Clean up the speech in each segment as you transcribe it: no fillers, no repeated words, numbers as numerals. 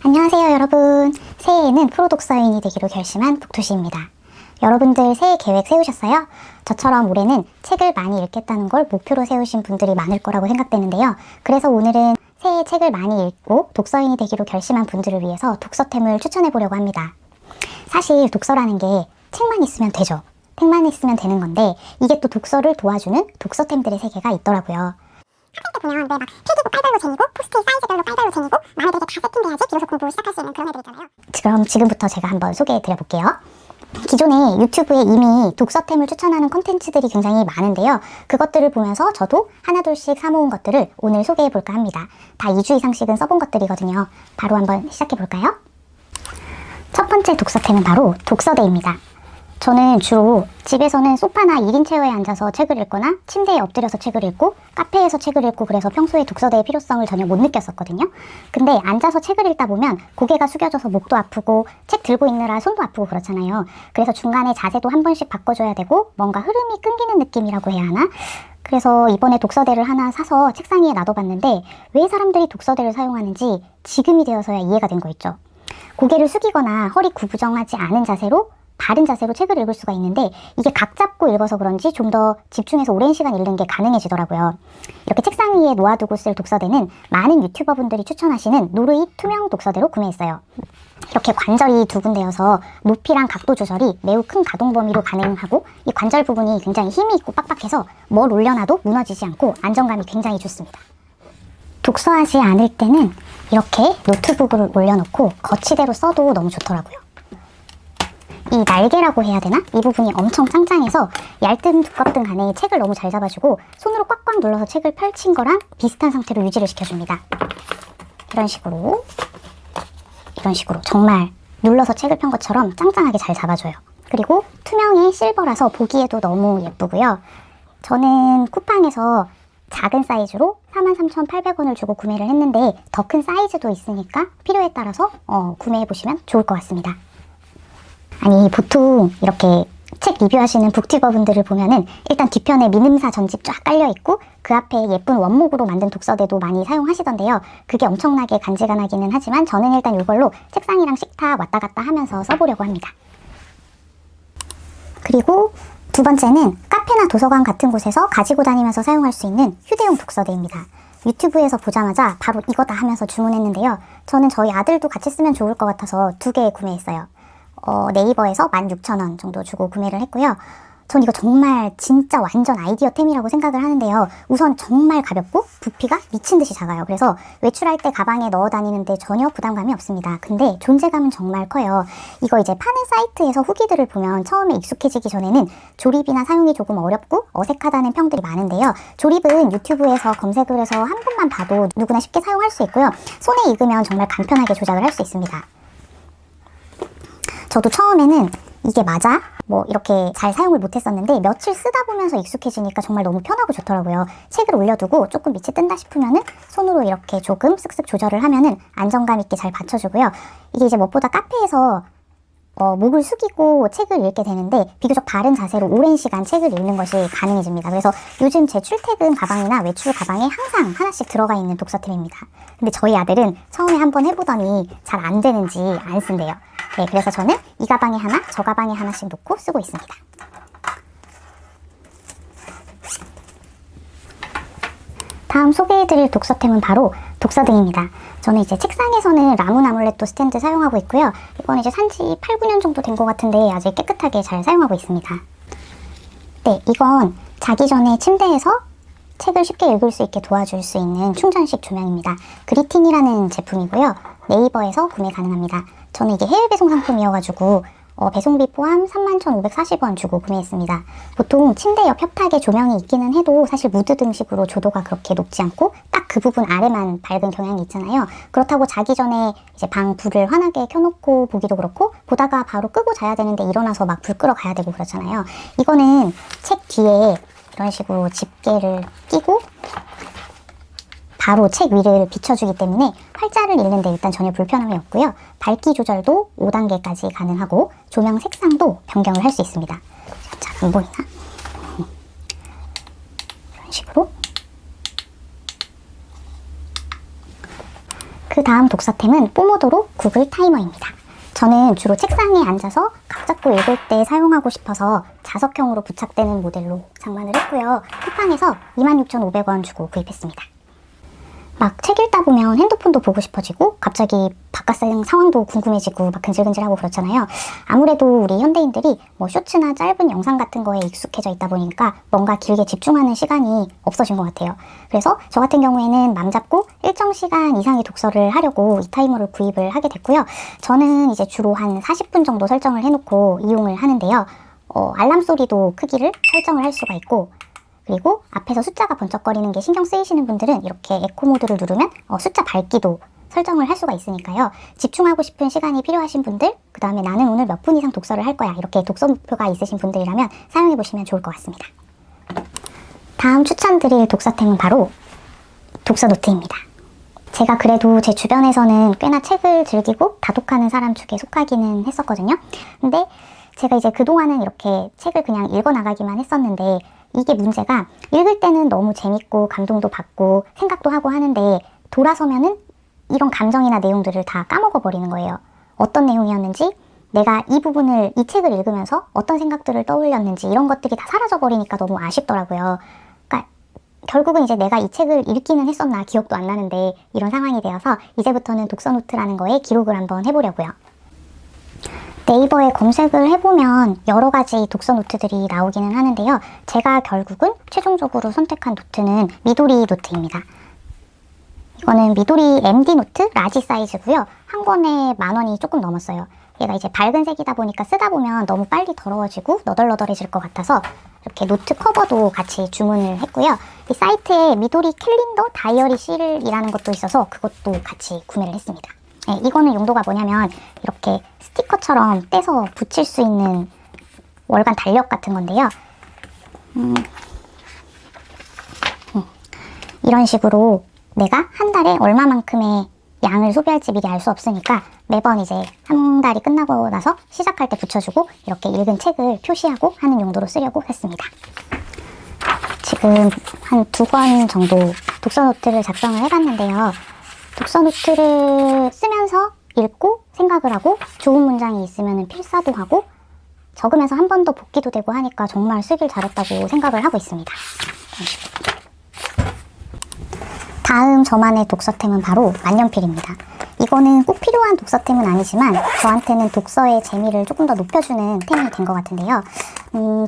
안녕하세요 여러분. 새해에는 프로 독서인이 되기로 결심한 북토시입니다. 여러분들 새해 계획 세우셨어요? 저처럼 올해는 책을 많이 읽겠다는 걸 목표로 세우신 분들이 많을 거라고 생각되는데요. 그래서 오늘은 새해 책을 많이 읽고 독서인이 되기로 결심한 분들을 위해서 독서템을 추천해 보려고 합니다. 사실 독서라는 게 책만 있으면 되죠. 책만 있으면 되는 건데 이게 또 독서를 도와주는 독서템들의 세계가 있더라고요. 학생 때 보면 왜 막 필기구 깔별로 쟁이고 포스트잇 사이즈별로 깔별로 쟁이고 마음에 들게 다 세팅돼야지 비로소 공부 시작할 수 있는 그런 애들 있잖아요. 그럼 지금부터 제가 한번 소개해 드려 볼게요. 기존에 유튜브에 이미 독서템을 추천하는 콘텐츠들이 굉장히 많은데요. 그것들을 보면서 저도 하나둘씩 사모은 것들을 오늘 소개해 볼까 합니다. 다 2주 이상씩은 써본 것들이거든요. 바로 한번 시작해 볼까요? 첫 번째 독서템은 바로 독서대입니다. 저는 주로 집에서는 소파나 1인 체어에 앉아서 책을 읽거나 침대에 엎드려서 책을 읽고 카페에서 책을 읽고 그래서 평소에 독서대의 필요성을 전혀 못 느꼈었거든요. 근데 앉아서 책을 읽다 보면 고개가 숙여져서 목도 아프고 책 들고 있느라 손도 아프고 그렇잖아요. 그래서 중간에 자세도 한 번씩 바꿔줘야 되고 뭔가 흐름이 끊기는 느낌이라고 해야 하나? 그래서 이번에 독서대를 하나 사서 책상 위에 놔둬봤는데 왜 사람들이 독서대를 사용하는지 지금이 되어서야 이해가 된 거 있죠. 고개를 숙이거나 허리 구부정하지 않은 자세로 바른 자세로 책을 읽을 수가 있는데 이게 각 잡고 읽어서 그런지 좀 더 집중해서 오랜 시간 읽는 게 가능해지더라고요. 이렇게 책상 위에 놓아두고 쓸 독서대는 많은 유튜버분들이 추천하시는 노르이 투명 독서대로 구매했어요. 이렇게 관절이 두 군데여서 높이랑 각도 조절이 매우 큰 가동 범위로 가능하고 이 관절 부분이 굉장히 힘이 있고 빡빡해서 뭘 올려놔도 무너지지 않고 안정감이 굉장히 좋습니다. 독서하지 않을 때는 이렇게 노트북을 올려놓고 거치대로 써도 너무 좋더라고요. 이 날개라고 해야 되나? 이 부분이 엄청 짱짱해서 얇든 두껍든 간에 책을 너무 잘 잡아주고 손으로 꽉꽉 눌러서 책을 펼친 거랑 비슷한 상태로 유지를 시켜줍니다. 이런 식으로 정말 눌러서 책을 편 것처럼 짱짱하게 잘 잡아줘요. 그리고 투명해 실버라서 보기에도 너무 예쁘고요. 저는 쿠팡에서 작은 사이즈로 43,800원을 주고 구매를 했는데 더 큰 사이즈도 있으니까 필요에 따라서 구매해보시면 좋을 것 같습니다. 아니 보통 이렇게 책 리뷰하시는 북튜버 분들을 보면은 일단 뒤편에 민음사 전집 쫙 깔려있고 그 앞에 예쁜 원목으로 만든 독서대도 많이 사용하시던데요. 그게 엄청나게 간지간하기는 하지만 저는 일단 이걸로 책상이랑 식탁 왔다 갔다 하면서 써보려고 합니다. 그리고 두 번째는 카페나 도서관 같은 곳에서 가지고 다니면서 사용할 수 있는 휴대용 독서대입니다. 유튜브에서 보자마자 바로 이거다 하면서 주문했는데요. 저는 저희 아들도 같이 쓰면 좋을 것 같아서 2개 구매했어요. 네이버에서 16,000원 정도 주고 구매를 했고요. 전 이거 정말 진짜 완전 아이디어템이라고 생각을 하는데요. 우선 정말 가볍고 부피가 미친 듯이 작아요. 그래서 외출할 때 가방에 넣어 다니는데 전혀 부담감이 없습니다. 근데 존재감은 정말 커요. 이거 이제 파는 사이트에서 후기들을 보면 처음에 익숙해지기 전에는 조립이나 사용이 조금 어렵고 어색하다는 평들이 많은데요. 조립은 유튜브에서 검색을 해서 한 번만 봐도 누구나 쉽게 사용할 수 있고요. 손에 익으면 정말 간편하게 조작을 할 수 있습니다. 저도 처음에는 이게 맞아? 이렇게 잘 사용을 못했었는데 며칠 쓰다 보면서 익숙해지니까 정말 너무 편하고 좋더라고요. 책을 올려두고 조금 밑이 뜬다 싶으면은 손으로 이렇게 조금 쓱쓱 조절을 하면은 안정감 있게 잘 받쳐주고요. 이게 이제 무엇보다 카페에서 목을 숙이고 책을 읽게 되는데 비교적 바른 자세로 오랜 시간 책을 읽는 것이 가능해집니다. 그래서 요즘 제 출퇴근 가방이나 외출 가방에 항상 하나씩 들어가 있는 독서템입니다. 근데 저희 아들은 처음에 한번 해보더니 잘 안 되는지 안 쓴대요. 네, 그래서 저는 이 가방에 하나, 저 가방에 하나씩 놓고 쓰고 있습니다. 다음 소개해드릴 독서템은 바로 독서등입니다. 저는 이제 책상에서는 라문 아몰레토 스탠드 사용하고 있고요. 이건 이제 산지 8, 9년 정도 된 것 같은데 아직 깨끗하게 잘 사용하고 있습니다. 네, 이건 자기 전에 침대에서 책을 쉽게 읽을 수 있게 도와줄 수 있는 충전식 조명입니다. 그리틴이라는 제품이고요. 네이버에서 구매 가능합니다. 저는 이게 해외 배송 상품이어가지고 배송비 포함 31,540원 주고 구매했습니다. 보통 침대 옆 협탁에 조명이 있기는 해도 사실 무드등식으로 조도가 그렇게 높지 않고 딱 그 부분 아래만 밝은 경향이 있잖아요. 그렇다고 자기 전에 이제 방 불을 환하게 켜놓고 보기도 그렇고 보다가 바로 끄고 자야 되는데 일어나서 막 불 끄러 가야 되고 그렇잖아요. 이거는 책 뒤에 이런 식으로 집게를 끼고 바로 책 위를 비춰주기 때문에 활자를 읽는데 일단 전혀 불편함이 없고요. 밝기 조절도 5단계까지 가능하고 조명 색상도 변경을 할 수 있습니다. 자, 안 보이나? 이런 식으로 그 다음 독서템은 포모도로 구글 타이머입니다. 저는 주로 책상에 앉아서 각 잡고 읽을 때 사용하고 싶어서 자석형으로 부착되는 모델로 장만을 했고요. 쿠팡에서 26,500원 주고 구입했습니다. 막 책 읽다 보면 핸드폰도 보고 싶어지고 갑자기 바깥 상황도 궁금해지고 막 근질근질하고 그렇잖아요. 아무래도 우리 현대인들이 뭐 쇼츠나 짧은 영상 같은 거에 익숙해져 있다 보니까 뭔가 길게 집중하는 시간이 없어진 것 같아요. 그래서 저 같은 경우에는 맘 잡고 일정 시간 이상의 독서를 하려고 이 타이머를 구입을 하게 됐고요. 저는 이제 주로 한 40분 정도 설정을 해놓고 이용을 하는데요. 알람 소리도 크기를 설정을 할 수가 있고, 그리고 앞에서 숫자가 번쩍거리는 게 신경 쓰이시는 분들은 이렇게 에코 모드를 누르면 숫자 밝기도 설정을 할 수가 있으니까요. 집중하고 싶은 시간이 필요하신 분들, 그 다음에 나는 오늘 몇 분 이상 독서를 할 거야, 이렇게 독서 목표가 있으신 분들이라면 사용해 보시면 좋을 것 같습니다. 다음 추천드릴 독서템은 바로 독서 노트입니다. 제가 그래도 제 주변에서는 꽤나 책을 즐기고 다독하는 사람 축에 속하기는 했었거든요. 근데 제가 이제 그동안은 이렇게 책을 그냥 읽어나가기만 했었는데, 이게 문제가 읽을 때는 너무 재밌고 감동도 받고 생각도 하고 하는데 돌아서면은 이런 감정이나 내용들을 다 까먹어 버리는 거예요. 어떤 내용이었는지, 내가 이 부분을, 이 책을 읽으면서 어떤 생각들을 떠올렸는지 이런 것들이 다 사라져 버리니까 너무 아쉽더라고요. 그러니까 결국은 이제 내가 이 책을 읽기는 했었나 기억도 안 나는데 이런 상황이 되어서 이제부터는 독서노트라는 거에 기록을 한번 해보려고요. 네이버에 검색을 해보면 여러 가지 독서 노트들이 나오기는 하는데요. 제가 결국은 최종적으로 선택한 노트는 미도리 노트입니다. 이거는 미도리 MD 노트 라지 사이즈고요. 한 권에 10,000원이 조금 넘었어요. 얘가 이제 밝은 색이다 보니까 쓰다 보면 너무 빨리 더러워지고 너덜너덜해질 것 같아서 이렇게 노트 커버도 같이 주문을 했고요. 이 사이트에 미도리 캘린더 다이어리 실이라는 것도 있어서 그것도 같이 구매를 했습니다. 네, 이거는 용도가 뭐냐면 이렇게 스티커처럼 떼서 붙일 수 있는 월간 달력 같은 건데요. 이런 식으로 내가 한 달에 얼마만큼의 양을 소비할지 미리 알 수 없으니까 매번 이제 한 달이 끝나고 나서 시작할 때 붙여주고 이렇게 읽은 책을 표시하고 하는 용도로 쓰려고 했습니다. 지금 한 2권 정도 독서노트를 작성을 해봤는데요. 독서노트를 쓰면서 읽고 생각을 하고 좋은 문장이 있으면 필사도 하고 적으면서 한 번 더 복기도 되고 하니까 정말 쓰길 잘했다고 생각을 하고 있습니다. 다음 저만의 독서템은 바로 만년필입니다. 이거는 꼭 필요한 독서템은 아니지만 저한테는 독서의 재미를 조금 더 높여주는 템이 된 것 같은데요.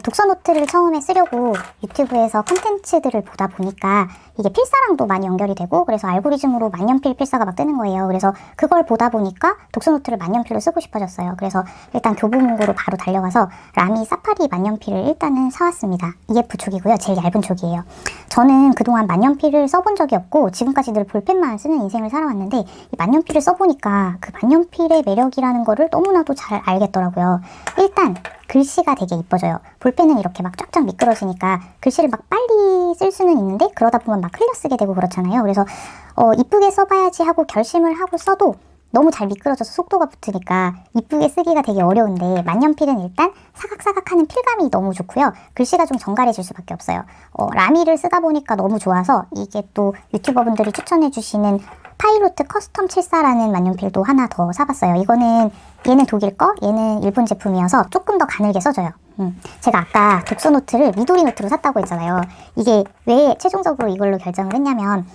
독서노트를 처음에 쓰려고 유튜브에서 콘텐츠들을 보다 보니까 이게 필사랑도 많이 연결이 되고 그래서 알고리즘으로 만년필 필사가 막 뜨는 거예요. 그래서 그걸 보다 보니까 독서노트를 만년필로 쓰고 싶어졌어요. 그래서 일단 교보문고로 바로 달려가서 라미 사파리 만년필을 일단은 사왔습니다. EF 촉이고요. 제일 얇은 촉이에요. 저는 그동안 만년필을 써본 적이 없고 지금까지 늘 볼펜만 쓰는 인생을 살아왔는데 이 만년필을 써보니까 그 만년필의 매력이라는 거를 너무나도 잘 알겠더라고요. 일단 글씨가 되게 이뻐져요. 볼펜은 이렇게 막 쫙쫙 미끄러지니까 글씨를 막 빨리 쓸 수는 있는데 그러다 보면 막 흘려 쓰게 되고 그렇잖아요. 그래서 이쁘게 써봐야지 하고 결심을 하고 써도 너무 잘 미끄러져서 속도가 붙으니까 이쁘게 쓰기가 되게 어려운데 만년필은 일단 사각사각하는 필감이 너무 좋고요. 글씨가 좀 정갈해질 수밖에 없어요. 라미를 쓰다 보니까 너무 좋아서 이게 또 유튜버분들이 추천해주시는 파일로트 커스텀 74라는 만년필도 하나 더 사봤어요. 얘는 독일 거, 얘는 일본 제품이어서 조금 더 가늘게 써져요. 제가 아까 독서 노트를 미도리 노트로 샀다고 했잖아요. 이게 왜 최종적으로 이걸로 결정을 했냐면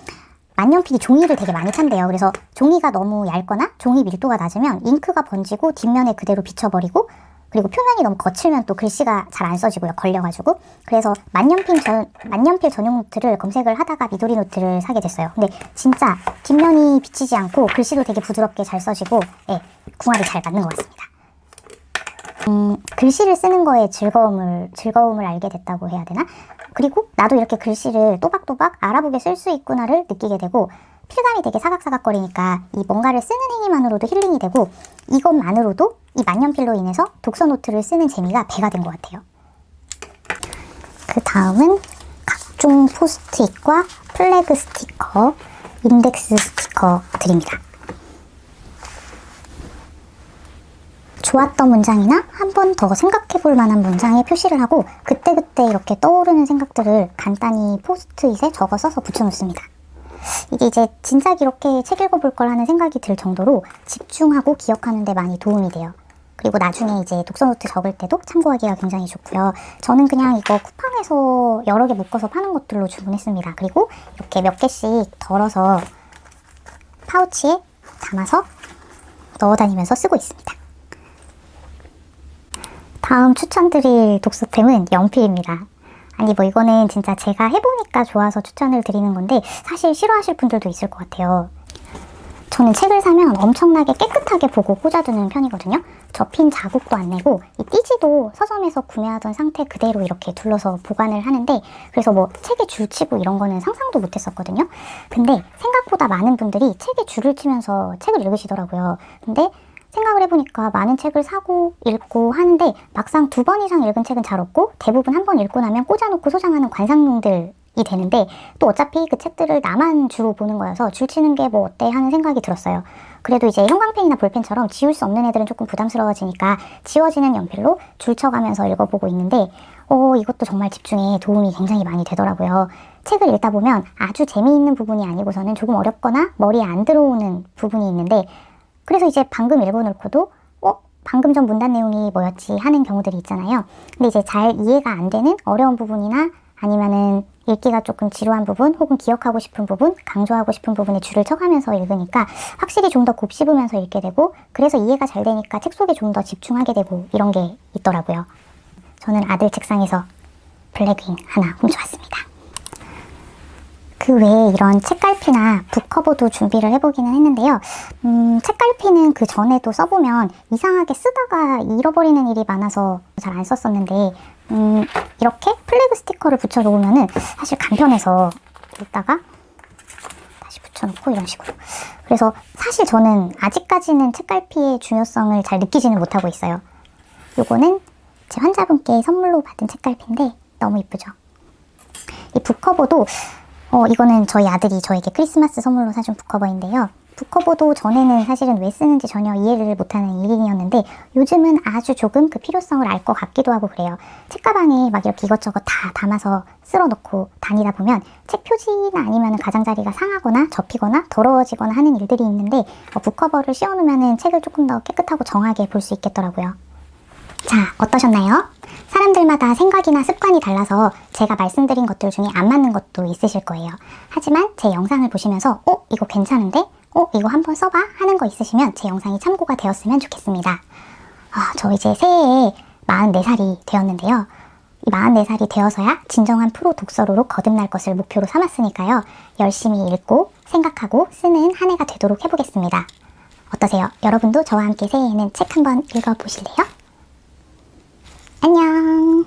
만년필이 종이를 되게 많이 찬대요. 그래서 종이가 너무 얇거나 종이 밀도가 낮으면 잉크가 번지고 뒷면에 그대로 비쳐버리고 그리고 표면이 너무 거칠면 또 글씨가 잘 안 써지고요. 걸려가지고. 그래서 만년필 전용 노트를 검색을 하다가 미도리 노트를 사게 됐어요. 근데 진짜 뒷면이 비치지 않고 글씨도 되게 부드럽게 잘 써지고 궁합이 잘 맞는 것 같습니다. 글씨를 쓰는 거에 즐거움을 알게 됐다고 해야 되나? 그리고 나도 이렇게 글씨를 또박또박 알아보게 쓸 수 있구나를 느끼게 되고 필감이 되게 사각사각거리니까 이 뭔가를 쓰는 행위만으로도 힐링이 되고 이것만으로도 이 만년필로 인해서 독서 노트를 쓰는 재미가 배가 된 것 같아요. 그 다음은 각종 포스트잇과 플래그 스티커, 인덱스 스티커들입니다. 좋았던 문장이나 한 번 더 생각해 볼 만한 문장에 표시를 하고 그때그때 이렇게 떠오르는 생각들을 간단히 포스트잇에 적어 써서 붙여놓습니다. 이게 이제 진작 이렇게 책 읽어볼 걸 하는 생각이 들 정도로 집중하고 기억하는 데 많이 도움이 돼요. 그리고 나중에 이제 독서 노트 적을 때도 참고하기가 굉장히 좋고요. 저는 그냥 이거 쿠팡에서 여러 개 묶어서 파는 것들로 주문했습니다. 그리고 이렇게 몇 개씩 덜어서 파우치에 담아서 넣어 다니면서 쓰고 있습니다. 다음 추천드릴 독서템은 연필입니다. 아니 뭐 이거는 진짜 제가 해보니까 좋아서 추천을 드리는 건데 사실 싫어하실 분들도 있을 것 같아요. 저는 책을 사면 엄청나게 깨끗하게 보고 꽂아두는 편이거든요. 접힌 자국도 안 내고 이 띠지도 서점에서 구매하던 상태 그대로 이렇게 둘러서 보관을 하는데, 그래서 뭐 책에 줄 치고 이런 거는 상상도 못 했었거든요. 근데 생각보다 많은 분들이 책에 줄을 치면서 책을 읽으시더라고요. 근데 생각을 해보니까 많은 책을 사고 읽고 하는데 막상 2번 이상 읽은 책은 잘 없고 대부분 한 번 읽고 나면 꽂아놓고 소장하는 관상용들이 되는데, 또 어차피 그 책들을 나만 주로 보는 거여서 줄 치는 게 뭐 어때 하는 생각이 들었어요. 그래도 이제 형광펜이나 볼펜처럼 지울 수 없는 애들은 조금 부담스러워지니까 지워지는 연필로 줄 쳐가면서 읽어보고 있는데 이것도 정말 집중에 도움이 굉장히 많이 되더라고요. 책을 읽다 보면 아주 재미있는 부분이 아니고서는 조금 어렵거나 머리에 안 들어오는 부분이 있는데, 그래서 이제 방금 읽어놓고도 방금 전 문단 내용이 뭐였지 하는 경우들이 있잖아요. 근데 이제 잘 이해가 안 되는 어려운 부분이나 아니면은 읽기가 조금 지루한 부분, 혹은 기억하고 싶은 부분, 강조하고 싶은 부분에 줄을 쳐가면서 읽으니까 확실히 좀 더 곱씹으면서 읽게 되고, 그래서 이해가 잘 되니까 책 속에 좀 더 집중하게 되고 이런 게 있더라고요. 저는 아들 책상에서 블랙윙 하나 훔쳐왔습니다. 그 외에 이런 책갈피나 북커버도 준비를 해보기는 했는데요. 책갈피는 그 전에도 써보면 이상하게 쓰다가 잃어버리는 일이 많아서 잘 안 썼었는데, 이렇게 플래그 스티커를 붙여놓으면은 사실 간편해서 읽다가 다시 붙여놓고 이런 식으로. 그래서 사실 저는 아직까지는 책갈피의 중요성을 잘 느끼지는 못하고 있어요. 요거는 제 환자분께 선물로 받은 책갈피인데 너무 이쁘죠? 이 북커버도 이거는 저희 아들이 저에게 크리스마스 선물로 사준 북커버인데요. 북커버도 전에는 사실은 왜 쓰는지 전혀 이해를 못하는 일인이었는데 요즘은 아주 조금 그 필요성을 알 것 같기도 하고 그래요. 책가방에 막 이렇게 이것저것 다 담아서 쓸어놓고 다니다 보면 책 표지나 아니면 가장자리가 상하거나 접히거나 더러워지거나 하는 일들이 있는데 북커버를 씌워놓으면 책을 조금 더 깨끗하고 정하게 볼 수 있겠더라고요. 자, 어떠셨나요? 사람들마다 생각이나 습관이 달라서 제가 말씀드린 것들 중에 안 맞는 것도 있으실 거예요. 하지만 제 영상을 보시면서 이거 괜찮은데? 이거 한번 써봐? 하는 거 있으시면 제 영상이 참고가 되었으면 좋겠습니다. 저 이제 새해에 44살이 되었는데요. 이 44살이 되어서야 진정한 프로 독서로로 거듭날 것을 목표로 삼았으니까요. 열심히 읽고 생각하고 쓰는 한 해가 되도록 해보겠습니다. 어떠세요? 여러분도 저와 함께 새해에는 책 한번 읽어보실래요? 안녕.